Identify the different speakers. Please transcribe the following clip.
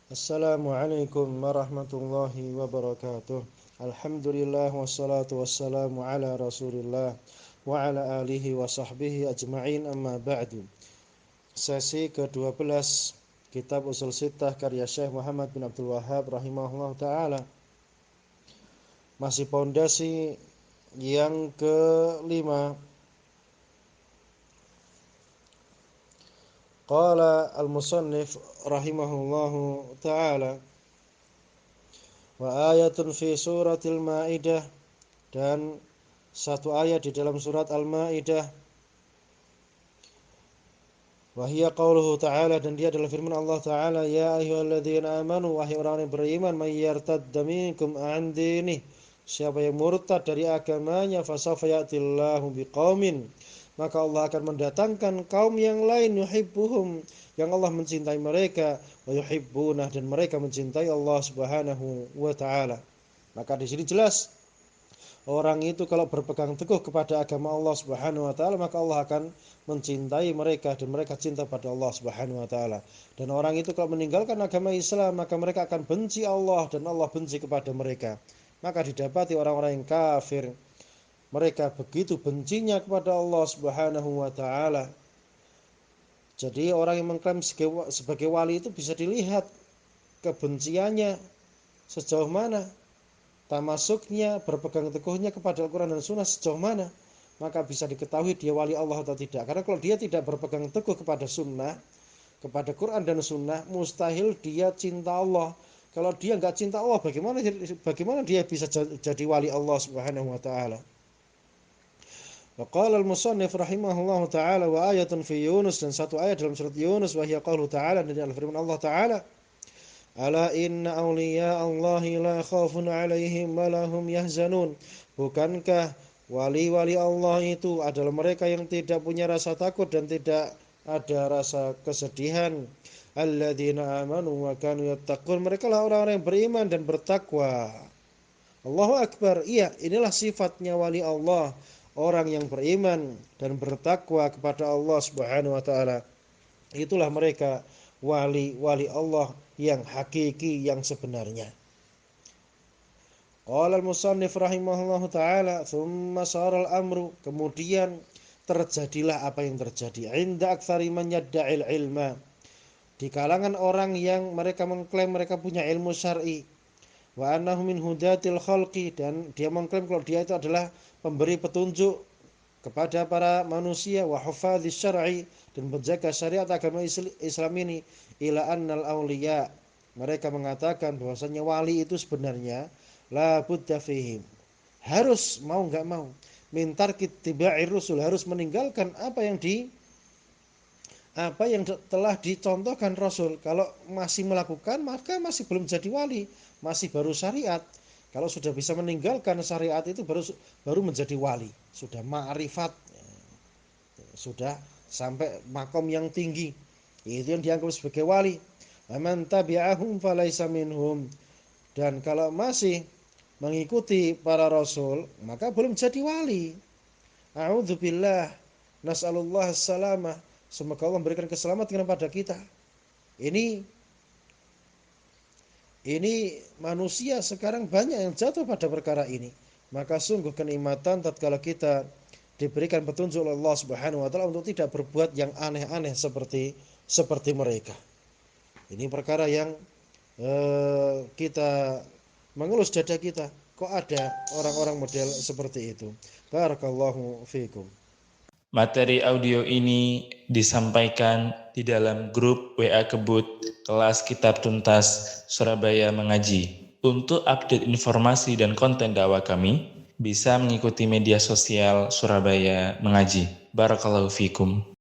Speaker 1: Assalamualaikum warahmatullahi wabarakatuh. Alhamdulillah wassalatu wassalamu ala Rasulillah wa ala alihi wa sahbihi ajma'in, amma ba'du. Sesi ke-12 Kitab Ushul Sittah karya Syekh Muhammad bin Abdul Wahhab rahimahullah ta'ala. Masih pondasi yang kelima. Qala al-musannif rahimahullahu ta'ala, wa ayatun fi suratil Maidah, dan satu ayat di dalam surat Al-Maidah, wa hiya qauluhu ta'ala, dan dia adalah firman Allah Ta'ala, ya ayyuhalladzina amanu, wahai orang yang beriman, may yartadda minkum an dinih, siapa yang murtad dari agamanya, fasawfa ya'tillahu biqaumin, maka Allah akan mendatangkan kaum yang lain, yuhibbuhum, yang Allah mencintai mereka, wa yuhibbunah, dan mereka mencintai Allah Subhanahu wa taala. Maka di sini jelas orang itu kalau berpegang teguh kepada agama Allah Subhanahu wa taala, maka Allah akan mencintai mereka dan mereka cinta pada Allah Subhanahu wa taala. Dan orang itu kalau meninggalkan agama Islam, maka mereka akan benci Allah dan Allah benci kepada mereka. Maka didapati orang-orang yang kafir, mereka begitu bencinya kepada Allah Subhanahu wa taala. Jadi orang yang mengklaim sebagai wali itu bisa dilihat kebenciannya sejauh mana, tamasuknya, berpegang teguhnya kepada Al-Quran dan Sunnah sejauh mana, maka bisa diketahui dia wali Allah atau tidak. Karena kalau dia tidak berpegang teguh kepada Sunnah, kepada Quran dan Sunnah, mustahil dia cinta Allah. Kalau dia nggak cinta Allah, bagaimana dia bisa jadi wali Allah Subhanahu wa taala? Wa qala al-musannif rahimahullahu ta'ala, wa ayatun fi Yunus, dan satu ayat dalam surat Yunus, wa hiya qauluhu ta'ala, dan adalah firman Allah Ta'ala, ala inna awliya Allahi la khawfun alaihim wa lahum yahzanun, bukankah wali-wali Allah itu adalah mereka yang tidak punya rasa takut dan tidak ada rasa kesedihan. Alladzina amanu wa kanu yattaqun, mereka lah orang-orang yang beriman dan bertakwa. Allahu Akbar. Iya, inilah sifatnya wali Allah, orang yang beriman dan bertakwa kepada Allah Subhanahu wa taala. Itulah mereka wali-wali Allah yang hakiki, yang sebenarnya. Qala al-musannif rahimahullahu taala, tsumma saral amru, kemudian terjadilah apa yang terjadi, inda aktsari man yadda'il ilma, di kalangan orang yang mereka mengklaim mereka punya ilmu syar'i, wa annahu min hudatil khalqi, dan dia mengklaim kalau dia itu adalah pemberi petunjuk kepada para manusia, wa hufadhiz syar'i, dan menjaga syariat agama Islam ini, ila annal awliya, mereka mengatakan bahwasanya wali itu sebenarnya la budda fihim, harus mau enggak mau, min tarki tibai rusul, harus meninggalkan apa yang telah dicontohkan Rasul. Kalau masih melakukan, maka masih belum jadi wali, masih baru syariat. Kalau sudah bisa meninggalkan syariat itu baru menjadi wali, sudah ma'rifat, sudah sampai makom yang tinggi, itu yang dianggap sebagai wali. Man tabi'ahum falaysa minhum, dan kalau masih mengikuti para rasul, maka belum jadi wali. A'udzubillah, nas'alullah as-salamah, semoga Allah memberikan keselamatan kepada kita. Ini manusia sekarang banyak yang jatuh pada perkara ini. Maka sungguh kenikmatan tatkala kita diberikan petunjuk oleh Allah Subhanahu wa taala untuk tidak berbuat yang aneh-aneh seperti mereka. Ini perkara yang kita mengelus dada kita, kok ada orang-orang model seperti itu. Barakallahu fiikum.
Speaker 2: Materi audio ini disampaikan di dalam grup WA Kebut kelas Kitab Tuntas Surabaya Mengaji. Untuk update informasi dan konten dakwah kami, bisa mengikuti media sosial Surabaya Mengaji. Barakallahu fiikum.